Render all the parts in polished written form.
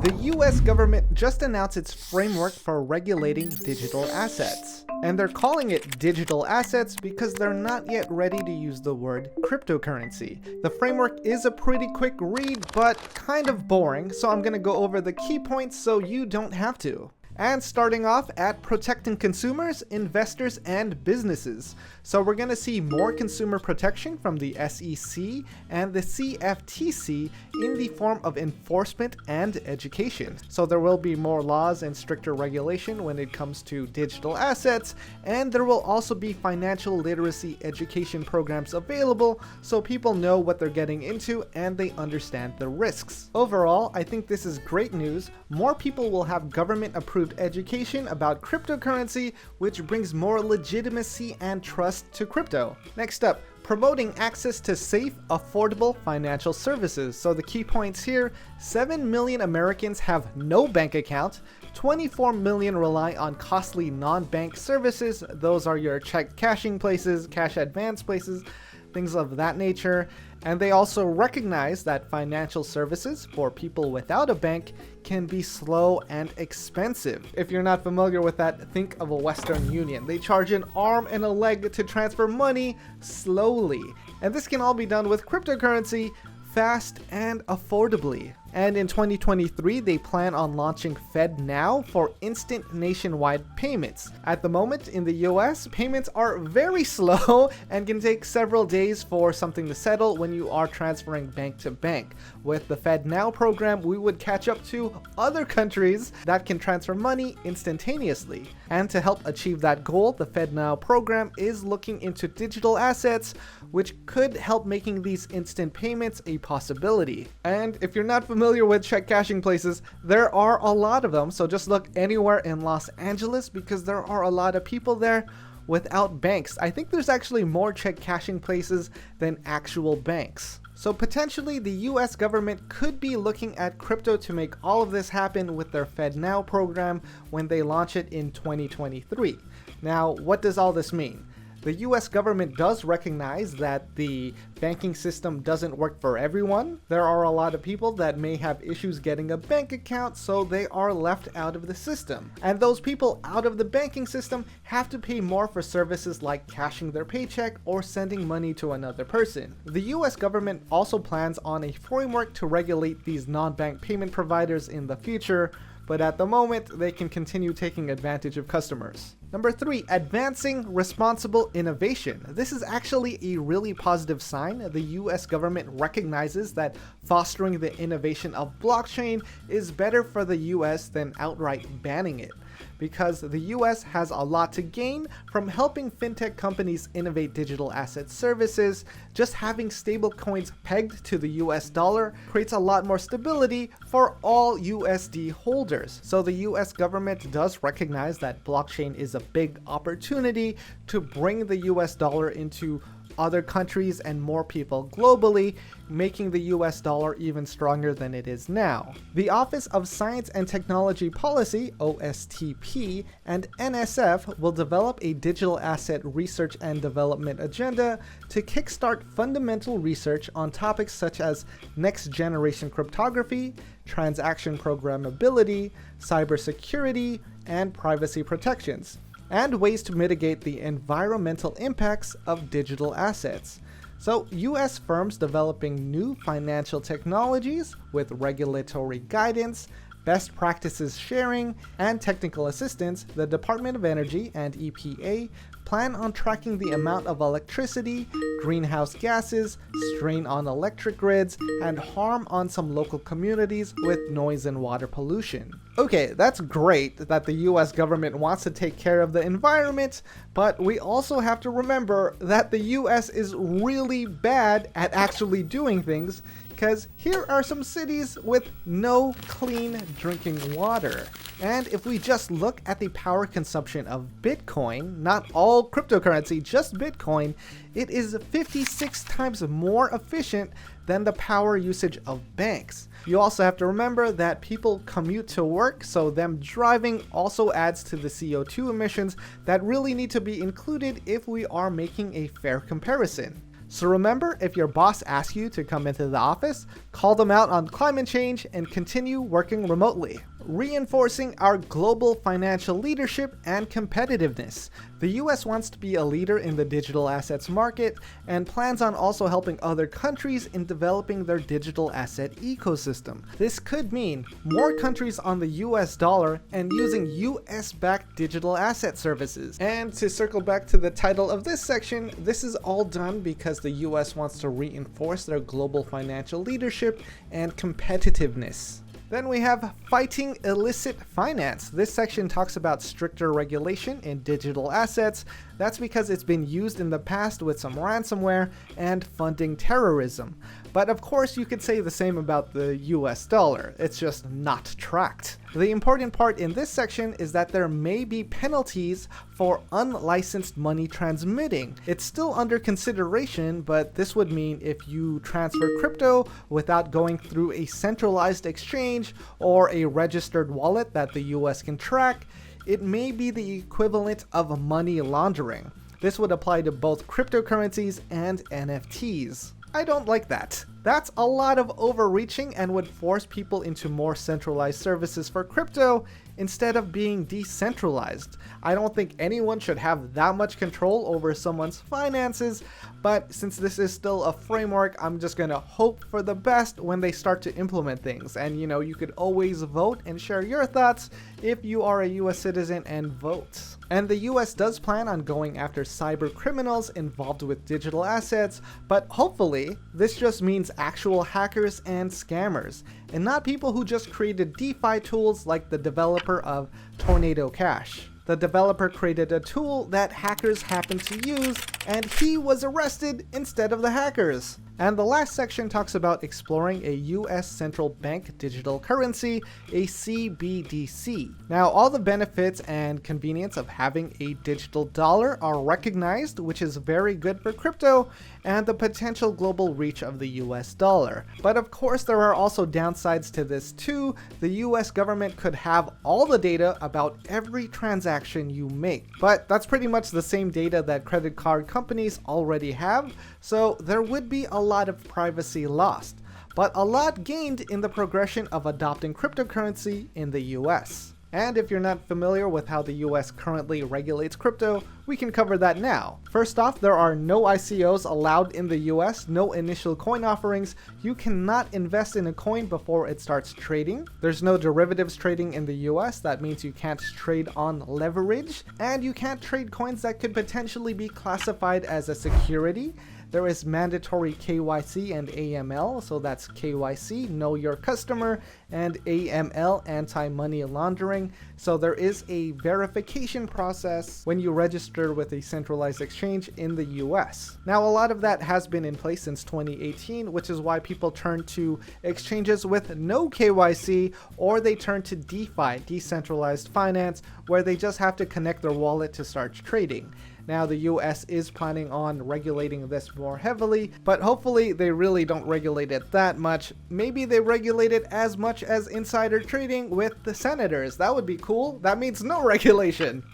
The US government just announced its framework for regulating digital assets. And they're calling it digital assets because they're not yet ready to use the word cryptocurrency. The framework is a pretty quick read, but kind of boring, so I'm gonna go over the key points so you don't have to. And starting off at protecting consumers, investors, and businesses. So we're going to see more consumer protection from the SEC and the CFTC in the form of enforcement and education. So there will be more laws and stricter regulation when it comes to digital assets, and there will also be financial literacy education programs available so people know what they're getting into and they understand the risks. Overall, I think this is great news. More people will have government-approved education about cryptocurrency, which brings more legitimacy and trust to crypto. Next up, promoting access to safe, affordable financial services. So the key points here: 7 million Americans have no bank account, 24 million rely on costly non-bank services. Those are your check cashing places, cash advance places, things of that nature. And they also recognize that financial services for people without a bank can be slow and expensive. If you're not familiar with that, think of a Western Union. They charge an arm and a leg to transfer money slowly. And this can all be done with cryptocurrency, fast and affordably. And in 2023, they plan on launching FedNow for instant nationwide payments. At the moment in the US, payments are very slow and can take several days for something to settle when you are transferring bank to bank. With the FedNow program, we would catch up to other countries that can transfer money instantaneously. And to help achieve that goal, the FedNow program is looking into digital assets, which could help making these instant payments a possibility. And if you're not familiar with check cashing places, there are a lot of them, so just look anywhere in Los Angeles because there are a lot of people there without banks. I think there's actually more check cashing places than actual banks. So potentially the US government could be looking at crypto to make all of this happen with their FedNow program when they launch it in 2023. Now, what does all this mean? The US government does recognize that the banking system doesn't work for everyone. There are a lot of people that may have issues getting a bank account, so they are left out of the system. And those people out of the banking system have to pay more for services like cashing their paycheck or sending money to another person. The US government also plans on a framework to regulate these non-bank payment providers in the future, but at the moment, they can continue taking advantage of customers. Number 3, advancing responsible innovation. This is actually a really positive sign. The US government recognizes that fostering the innovation of blockchain is better for the US than outright banning it, because the US has a lot to gain from helping fintech companies innovate digital asset services. Just having stable coins pegged to the US dollar creates a lot more stability for all USD holders. So the US government does recognize that blockchain is a big opportunity to bring the US dollar into other countries and more people globally, making the US dollar even stronger than it is now. The Office of Science and Technology Policy, OSTP, and NSF will develop a digital asset research and development agenda to kickstart fundamental research on topics such as next generation cryptography, transaction programmability, cybersecurity, and privacy protections, and ways to mitigate the environmental impacts of digital assets. So, US firms developing new financial technologies with regulatory guidance, best practices sharing, and technical assistance, the Department of Energy and EPA plan on tracking the amount of electricity, greenhouse gases, strain on electric grids, and harm on some local communities with noise and water pollution. Okay, that's great that the US government wants to take care of the environment, but we also have to remember that the US is really bad at actually doing things, because here are some cities with no clean drinking water. And if we just look at the power consumption of Bitcoin, not all cryptocurrency, just Bitcoin, it is 56 times more efficient than the power usage of banks. You also have to remember that people commute to work, so them driving also adds to the CO2 emissions that really need to be included if we are making a fair comparison. So remember, if your boss asks you to come into the office, call them out on climate change and continue working remotely. Reinforcing our global financial leadership and competitiveness. The US wants to be a leader in the digital assets market and plans on also helping other countries in developing their digital asset ecosystem. This could mean more countries on the US dollar and using US-backed digital asset services. And to circle back to the title of this section, this is all done because the US wants to reinforce their global financial leadership and competitiveness. Then we have fighting illicit finance. This section talks about stricter regulation in digital assets. That's because it's been used in the past with some ransomware and funding terrorism. But of course you could say the same about the US dollar. It's just not tracked. The important part in this section is that there may be penalties for unlicensed money transmitting. It's still under consideration, but this would mean if you transfer crypto without going through a centralized exchange or a registered wallet that the US can track, it may be the equivalent of money laundering. This would apply to both cryptocurrencies and NFTs. I don't like that. That's a lot of overreaching and would force people into more centralized services for crypto instead of being decentralized. I don't think anyone should have that much control over someone's finances, but since this is still a framework, I'm just gonna hope for the best when they start to implement things. And you know, you could always vote and share your thoughts if you are a US citizen and vote. And the US does plan on going after cyber criminals involved with digital assets, but hopefully this just means actual hackers and scammers, and not people who just created DeFi tools like the developer of Tornado Cash. The developer created a tool that hackers happened to use, and he was arrested instead of the hackers. And the last section talks about exploring a US central bank digital currency, a CBDC. Now, all the benefits and convenience of having a digital dollar are recognized, which is very good for crypto and the potential global reach of the US dollar. But of course, there are also downsides to this too. The US government could have all the data about every transaction you make. But that's pretty much the same data that credit card companies already have, so there would be a lot of privacy lost, but a lot gained in the progression of adopting cryptocurrency in the US. And if you're not familiar with how the US currently regulates crypto, we can cover that now. First off, there are no ICOs allowed in the US, no initial coin offerings. You cannot invest in a coin before it starts trading. There's no derivatives trading in the US, that means you can't trade on leverage, and you can't trade coins that could potentially be classified as a security. There is mandatory KYC and AML, so that's KYC, know your customer, and AML, anti-money laundering. So there is a verification process when you register with a centralized exchange in the US. Now, a lot of that has been in place since 2018, which is why people turn to exchanges with no KYC, or they turn to DeFi, decentralized finance, where they just have to connect their wallet to start trading. Now, the US is planning on regulating this more heavily, but hopefully they really don't regulate it that much. Maybe they regulate it as much as insider trading with the senators. That would be cool. That means no regulation.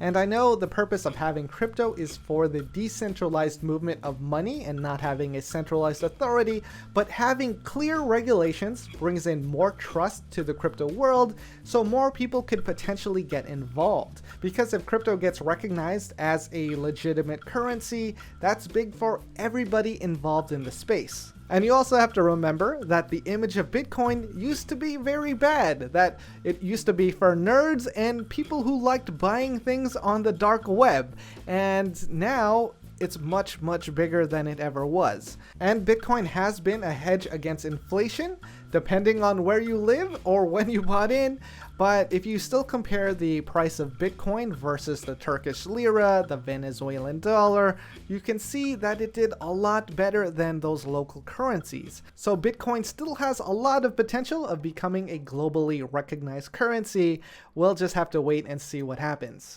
And I know the purpose of having crypto is for the decentralized movement of money and not having a centralized authority, but having clear regulations brings in more trust to the crypto world, so more people could potentially get involved. Because if crypto gets recognized as a legitimate currency, that's big for everybody involved in the space. And you also have to remember that the image of Bitcoin used to be very bad, that it used to be for nerds and people who liked buying things on the dark web, and now it's much, much bigger than it ever was. And Bitcoin has been a hedge against inflation, depending on where you live or when you bought in. But if you still compare the price of Bitcoin versus the Turkish lira, the Venezuelan dollar, you can see that it did a lot better than those local currencies. So Bitcoin still has a lot of potential of becoming a globally recognized currency. We'll just have to wait and see what happens.